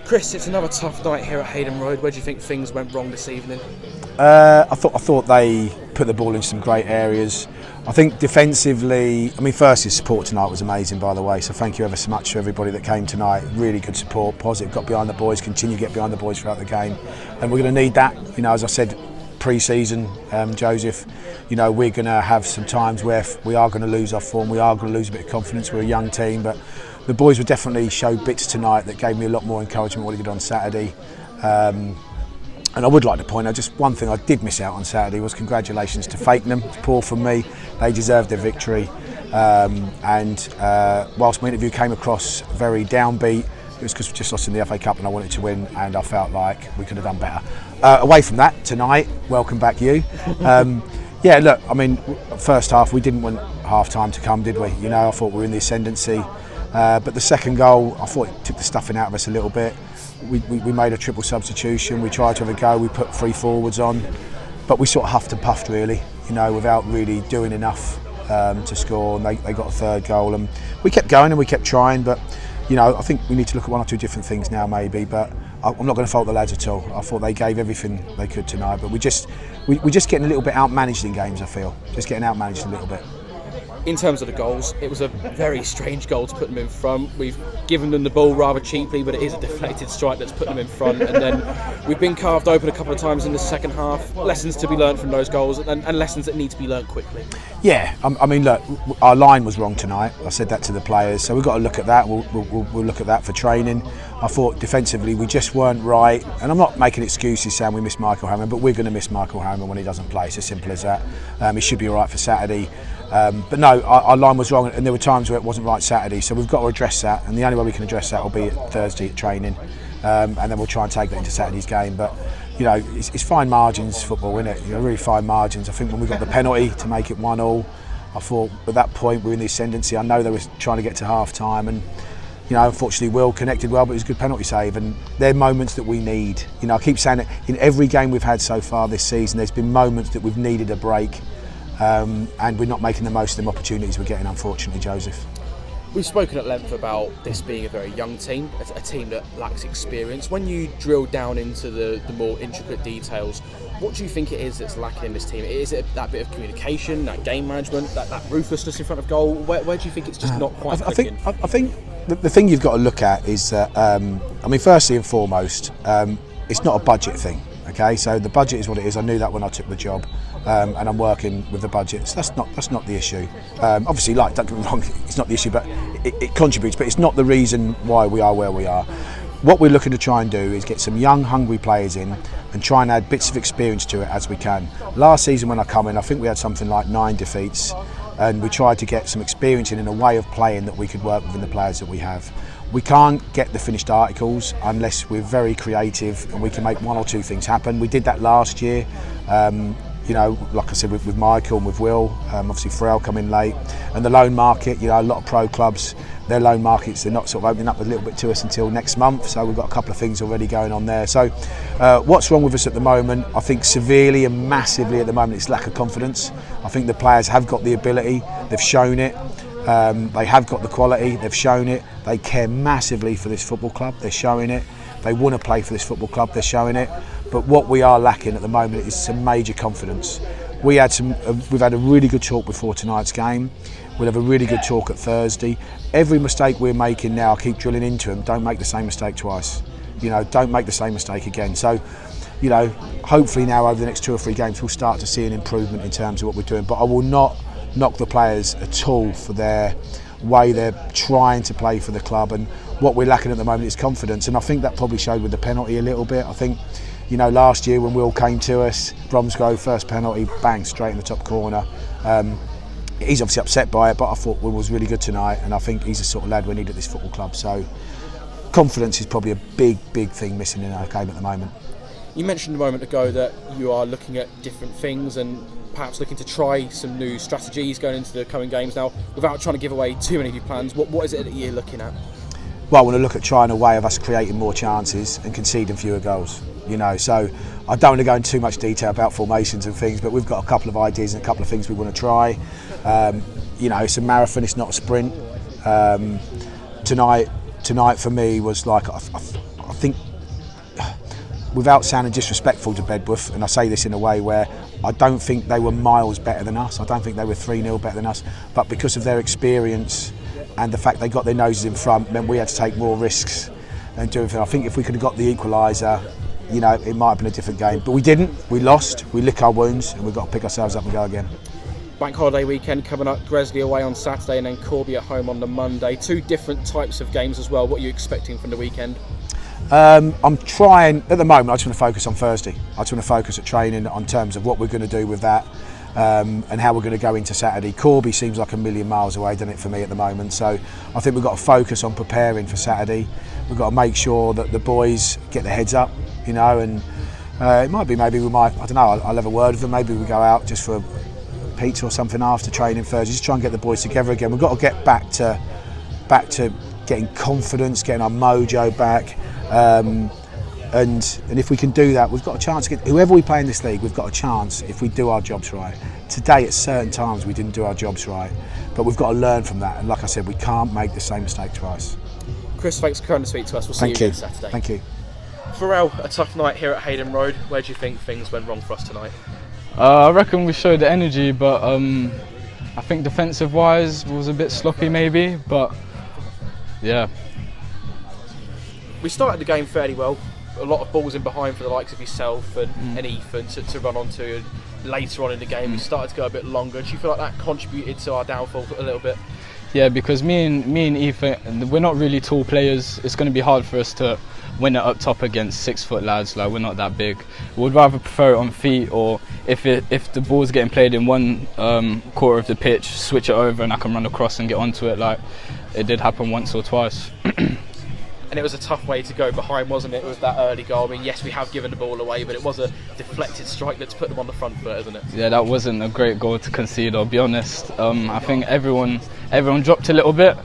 Chris, it's another tough night here at Hayden Road. Where do you think things went wrong this evening? I thought they put the ball in some great areas. I think defensively, firstly, support tonight was amazing, by the way. So thank you ever so much to everybody that came tonight. Really good support, positive, got behind the boys, continue to get behind the boys throughout the game. And we're going to need that. As I said, pre-season, Joseph, we're going to have some times where we are going to lose our form, we are going to lose a bit of confidence. We're a young team, but the boys would definitely show bits tonight that gave me a lot more encouragement what we did on Saturday. And I would like to point out just one thing I did miss out on Saturday was congratulations to Fakenham. It's poor from me. They deserved their victory. Whilst my interview came across very downbeat, it was because we just lost in the FA Cup and I wanted to win, and I felt like we could have done better. Away from that, tonight, welcome back you. Yeah, look, first half we didn't want half time to come, did we? I thought we were in the ascendancy. But the second goal, I thought it took the stuffing out of us a little bit. We made a triple substitution, we tried to have a go, we put 3 forwards on, but we sort of huffed and puffed really, without really doing enough to score, and they got a third goal, and we kept going and we kept trying, but I think we need to look at 1 or 2 different things now maybe, but I'm not going to fault the lads at all. I thought they gave everything they could tonight, but we're just getting a little bit outmanaged in games, I feel, just getting outmanaged a little bit. In terms of the goals, it was a very strange goal to put them in front. We've given them the ball rather cheaply, but it is a deflected strike that's put them in front. And then we've been carved open a couple of times in the second half. Lessons to be learned from those goals, and lessons that need to be learned quickly. Yeah, look, our line was wrong tonight. I said that to the players, so we've got to look at that. We'll look at that for training. I thought defensively we just weren't right, and I'm not making excuses saying we miss Michael Harriman, but we're going to miss Michael Harriman when he doesn't play. It's as simple as that. He should be all right for Saturday. But no, our line was wrong, and there were times where it wasn't right Saturday, so we've got to address that, and the only way we can address that will be at Thursday at training, and then we'll try and take that into Saturday's game. But it's fine margins, football, isn't it? Really fine margins. I think when we got the penalty to make it 1-1, I thought at that point we were in the ascendancy. I know they were trying to get to half time, and unfortunately Will connected well, but it was a good penalty save, and they're moments that we need. I keep saying it, in every game we've had so far this season, there's been moments that we've needed a break. And we're not making the most of them opportunities we're getting, unfortunately, Joseph. We've spoken at length about this being a very young team, a team that lacks experience. When you drill down into the more intricate details, what do you think it is that's lacking in this team? Is it that bit of communication, that game management, that ruthlessness in front of goal? Where do you think it's just not quite clicking? I think the thing you've got to look at is that, firstly and foremost, it's not a budget thing. Okay, so the budget is what it is. I knew that when I took the job, and I'm working with the budget. So that's not the issue. Obviously, don't get me wrong, it's not the issue, but it contributes. But it's not the reason why we are where we are. What we're looking to try and do is get some young, hungry players in and try and add bits of experience to it as we can. Last season when I come in, I think we had something like 9 defeats, and we tried to get some experience in a way of playing that we could work within the players that we have. We can't get the finished articles unless we're very creative and we can make 1 or 2 things happen. We did that last year, like I said, with Michael and with Will, obviously Pharrell coming late, and the loan market, a lot of pro clubs, their loan markets, they're not sort of opening up a little bit to us until next month, so we've got a couple of things already going on there. So what's wrong with us at the moment? I think severely and massively at the moment it's lack of confidence. I think the players have got the ability, they've shown it. They have got the quality, they've shown it. They care massively for this football club, they're showing it. They want to play for this football club, they're showing it. But what we are lacking at the moment is some major confidence. We've had a really good talk before tonight's game. We'll have a really good talk at Thursday. Every mistake we're making now, I keep drilling into them, don't make the same mistake twice. Don't make the same mistake again. So, hopefully now over the next 2 or 3 games we'll start to see an improvement in terms of what we're doing. But I will not knock the players at all for their way they're trying to play for the club, and what we're lacking at the moment is confidence, and I think that probably showed with the penalty a little bit. I think last year when Will came to us, Bromsgrove first penalty, bang, straight in the top corner. He's obviously upset by it, but I thought Will was really good tonight, and I think he's the sort of lad we need at this football club. So confidence is probably a big thing missing in our game at the moment. You mentioned a moment ago that you are looking at different things and perhaps looking to try some new strategies going into the coming games. Now, without trying to give away too many of your plans, what is it that you're looking at? Well, I want to look at trying a way of us creating more chances and conceding fewer goals. So I don't want to go into too much detail about formations and things, but we've got a couple of ideas and a couple of things we want to try. It's a marathon, it's not a sprint. Tonight for me was like, I think, without sounding disrespectful to Bedworth, and I say this in a way where I don't think they were miles better than us, I don't think they were 3-0 better than us, but because of their experience and the fact they got their noses in front meant we had to take more risks and do everything. I think if we could have got the equaliser, you know, it might have been a different game, but we didn't. We lost, we lick our wounds, and we've got to pick ourselves up and go again. Bank holiday weekend coming up, Gresley away on Saturday and then Corby at home on the Monday. Two different types of games as well. What are you expecting from the weekend? I'm trying, at the moment, I just want to focus on Thursday. I just want to focus at training on terms of what we're going to do with that and how we're going to go into Saturday. Corby seems like a million miles away, doesn't it, for me at the moment? So I think we've got to focus on preparing for Saturday. We've got to make sure that the boys get their heads up, you know, and it might be maybe we might, I don't know, I'll have a word with them. Maybe we go out just for a pizza or something after training Thursday, just try and get the boys together again. We've got to get back to getting confidence, getting our mojo back. And if we can do that, we've got a chance to get whoever we play in this league. We've got a chance if we do our jobs right. Today, at certain times, we didn't do our jobs right, but we've got to learn from that. And like I said, we can't make the same mistake twice. Chris, thanks for coming to speak to us. We'll see you on Saturday. Thank you. Pharrell, a tough night here at Hayden Road. Where do you think things went wrong for us tonight? I reckon we showed the energy, but I think defensive-wise was a bit sloppy maybe. But yeah. We started the game fairly well. A lot of balls in behind for the likes of yourself and Ethan to run onto. And later on in the game, we started to go a bit longer. Do you feel like that contributed to our downfall a little bit? Yeah, because me and Ethan, we're not really tall players. It's going to be hard for us to win it up top against 6-foot lads. Like, we're not that big. We'd rather prefer it on feet, or if the ball's getting played in one quarter of the pitch, switch it over and I can run across and get onto it. Like it did happen once or twice. And it was a tough way to go behind, wasn't it, with that early goal? I mean, yes, we have given the ball away, but it was a deflected strike that's put them on the front foot, isn't it? Yeah, that wasn't a great goal to concede, I'll be honest. I think everyone dropped a little bit,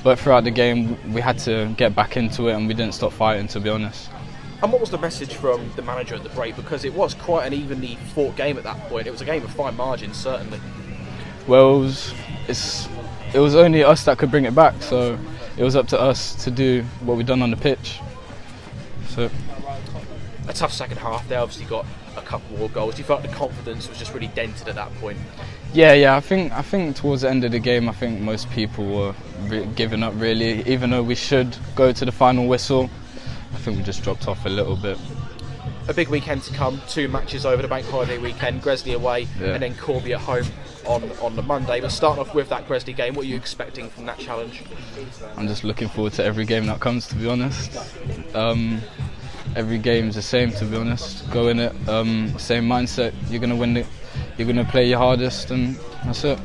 but throughout the game we had to get back into it and we didn't stop fighting, to be honest. And what was the message from the manager at the break? Because it was quite an evenly fought game at that point. It was a game of fine margins, certainly. Well, it was only us that could bring it back, so it was up to us to do what we've done on the pitch. So a tough second half. They obviously got a couple more goals. Do you feel like the confidence was just really dented at that point? Yeah. I think towards the end of the game, I think most people were giving up really. Even though we should go to the final whistle, I think we just dropped off a little bit. A big weekend to come. 2 matches over the bank holiday weekend. Gresley away, and then Corby at home on the Monday. But starting off with that Gresley game, what are you expecting from that challenge? I'm just looking forward to every game that comes, to be honest. Every game's the same, to be honest. Go in it, same mindset. You're going to win it. You're going to play your hardest, and that's it.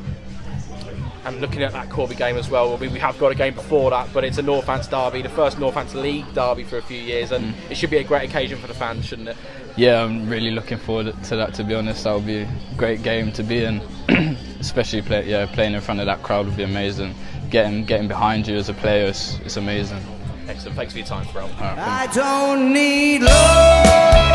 And looking at that Corby game as well, we have got a game before that, but it's a Northants derby, the first Northants League derby for a few years, and it should be a great occasion for the fans, shouldn't it? Yeah, I'm really looking forward to that, to be honest. That would be a great game to be in, especially playing in front of that crowd would be amazing. Getting behind you as a player is amazing. Excellent, thanks for your time, Pharrell. I don't need love.